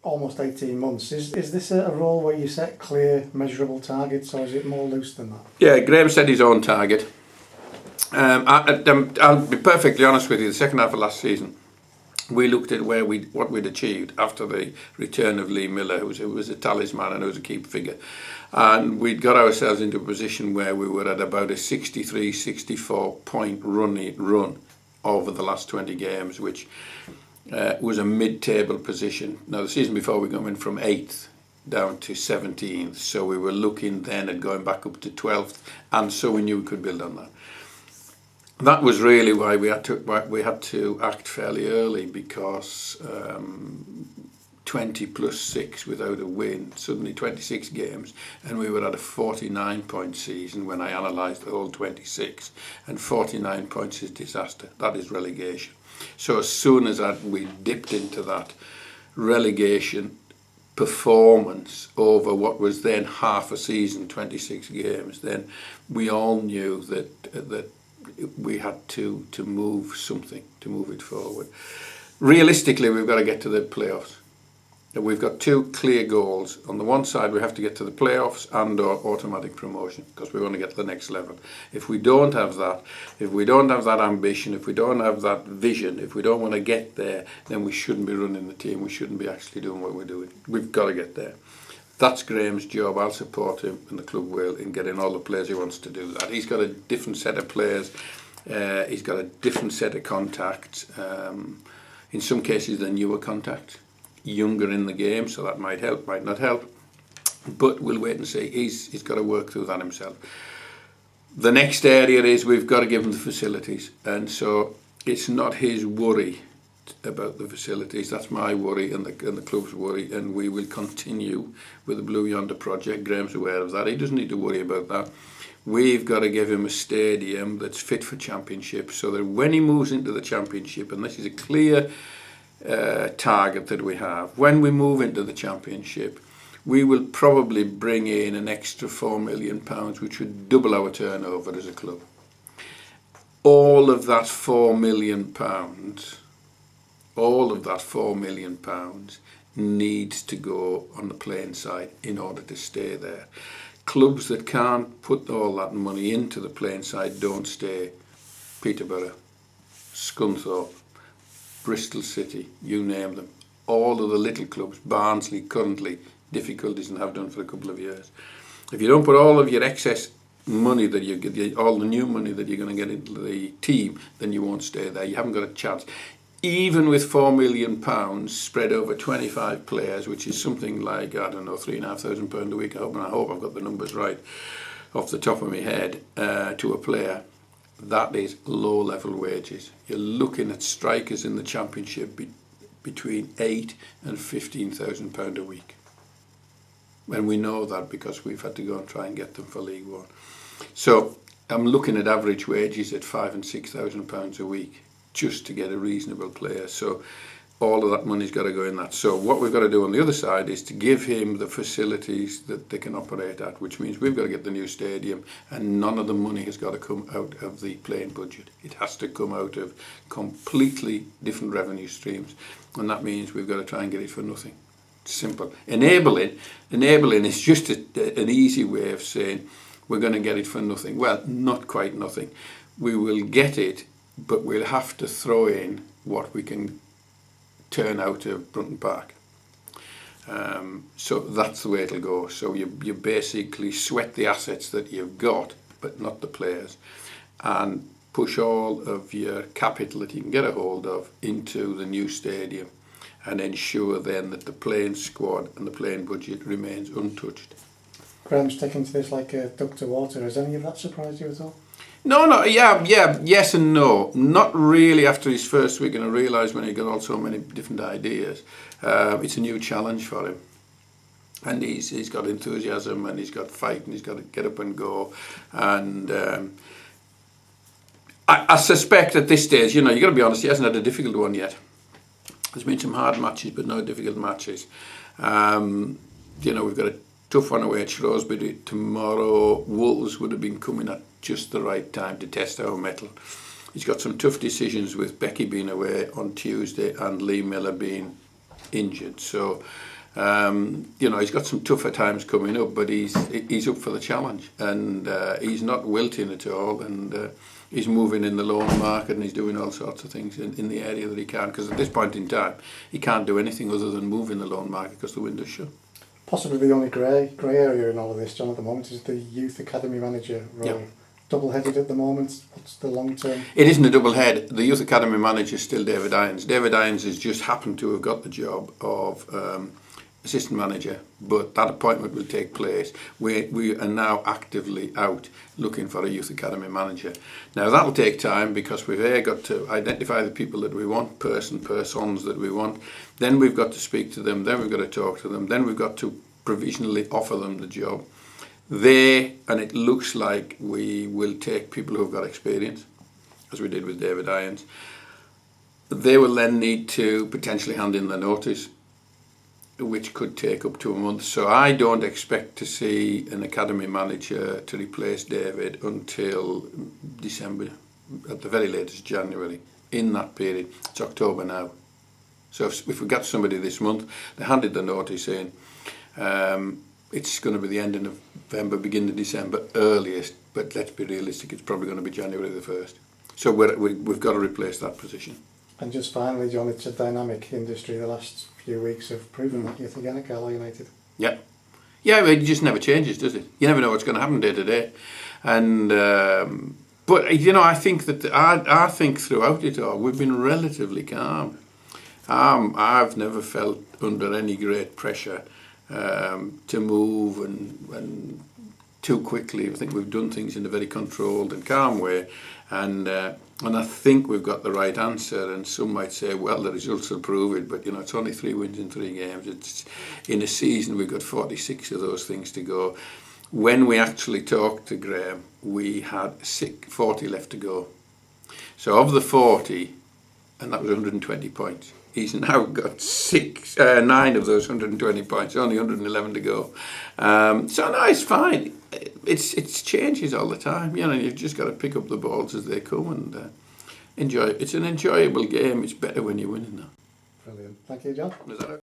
almost 18 months. Is this a role where you set clear, measurable targets, or is it more loose than that? Yeah, Graham set his own target. I'll be perfectly honest with you. The second half of last season, we looked at what we'd achieved after the return of Lee Miller, who was a talisman and who was a key figure, and we'd got ourselves into a position where we were at about a 63, 64 point run over the last 20 games, which was a mid-table position. Now, the season before, we went from 8th down to 17th, so we were looking then at going back up to 12th, and so we knew we could build on that. That was really why we had to act fairly early, because 20 plus 6 without a win, suddenly 26 games, and we were at a 49 point season when I analysed the whole 26, and 49 points is disaster. That is relegation. So as soon as we dipped into that relegation performance over what was then half a season, 26 games, then we all knew that we had to move something, to move it forward. Realistically, we've got to get to the playoffs. We've got two clear goals. On the one side, we have to get to the playoffs and or automatic promotion, because we want to get to the next level. If we don't have that, if we don't have that ambition, if we don't have that vision, if we don't want to get there, then we shouldn't be running the team. We shouldn't be actually doing what we're doing. We've got to get there. That's Graham's job. I'll support him, and the club will, in getting all the players he wants to do that. He's got a different set of players. He's got a different set of contacts. In some cases, they're newer contacts, younger in the game, so that might help, might not help. But we'll wait and see. He's got to work through that himself. The next area is we've got to give him the facilities, and so it's not his worry about the facilities. That's my worry and the club's worry, and we will continue with the Blue Yonder project. Graham's aware of that. He doesn't need to worry about that. We've got to give him a stadium that's fit for championship, so that when he moves into the championship, and this is a clear target that we have, when we move into the championship, we will probably bring in an extra £4 million, which would double our turnover as a club. All of that £4 million, needs to go on the playing side in order to stay there. Clubs that can't put all that money into the playing side don't stay. Peterborough, Scunthorpe, Bristol City, you name them. All of the little clubs, Barnsley currently, difficulties and have done for a couple of years. If you don't put all of your excess money that you get, all the new money that you're going to get into the team, then you won't stay there. You haven't got a chance. Even with £4 million spread over 25 players, which is something like, I don't know, £3,500 a week, I hope I've got the numbers right off the top of my head, to a player, that is low-level wages. You're looking at strikers in the championship between £8,000 and £15,000 a week. And we know that because we've had to go and try and get them for League One. So I'm looking at average wages at £5,000 and £6,000 a week just to get a reasonable player. So all of that money's got to go in that. So what we've got to do on the other side is to give him the facilities that they can operate at, which means we've got to get the new stadium, and none of the money has got to come out of the playing budget. It has to come out of completely different revenue streams, and that means we've got to try and get it for nothing. Simple. Enabling is just an easy way of saying we're going to get it for nothing. Well, not quite nothing. We will get it, but we'll have to throw in what we can turn out of Brunton Park. So that's the way it'll go. So you basically sweat the assets that you've got, but not the players, and push all of your capital that you can get a hold of into the new stadium, and ensure then that the playing squad and the playing budget remains untouched. Graham's sticking to this like a duck to water. Has any of that surprised you at all? No, yes and no. Not really after his first week, and I realised when he got all so many different ideas. It's a new challenge for him. And he's got enthusiasm, and he's got fight, and he's got to get up and go. And I suspect at this stage, you've got to be honest, he hasn't had a difficult one yet. There's been some hard matches, but no difficult matches. We've got a tough one away at Shrewsbury tomorrow. Wolves would have been coming at just the right time to test our mettle. He's got some tough decisions with Becky being away on Tuesday and Lee Miller being injured. So, he's got some tougher times coming up, but he's up for the challenge, and he's not wilting at all, and he's moving in the loan market, and he's doing all sorts of things in the area that he can, because at this point in time, he can't do anything other than move in the loan market because the window's shut. Possibly the only grey area in all of this, John, at the moment is the youth academy manager role. Yep. Double-headed at the moment. What's the long term? It isn't a double head. The youth academy manager is still David Irons. David Irons has just happened to have got the job of assistant manager, but that appointment will take place. We are now actively out looking for a youth academy manager. Now that'll take time, because we've got to identify the people that we want, persons that we want. Then we've got to speak to them. Then we've got to talk to them. Then we've got to provisionally offer them the job. And it looks like we will take people who've got experience, as we did with David Irons. They will then need to potentially hand in their notice, which could take up to a month. So I don't expect to see an academy manager to replace David until December, at the very latest January. In that period, it's October now. So if we got somebody this month, they handed the notice in, it's going to be the end of November, beginning of December earliest, but let's be realistic, it's probably going to be January the 1st. So we've got to replace that position. And just finally, John, it's a dynamic industry. The last few weeks have proven that yet again at Gala United. Yeah. Yeah, it just never changes, does it? You never know what's going to happen day to day. And but I think that I think throughout it all we've been relatively calm. I've never felt under any great pressure to move and too quickly. I think we've done things in a very controlled and calm way, and I think we've got the right answer. And some might say, well, the results will prove it, but it's only 3 wins in 3 games. It's in a season we've got 46 of those things to go. When we actually talked to Graham, we had 40 left to go. So of the 40, and that was 120 points. He's now got 9 of those 120 points, only 111 to go. So no, it's fine. It's changes all the time. You've just got to pick up the balls as they come and enjoy it. It's an enjoyable game. It's better when you're winning now. Brilliant. Thank you, John. Is that okay?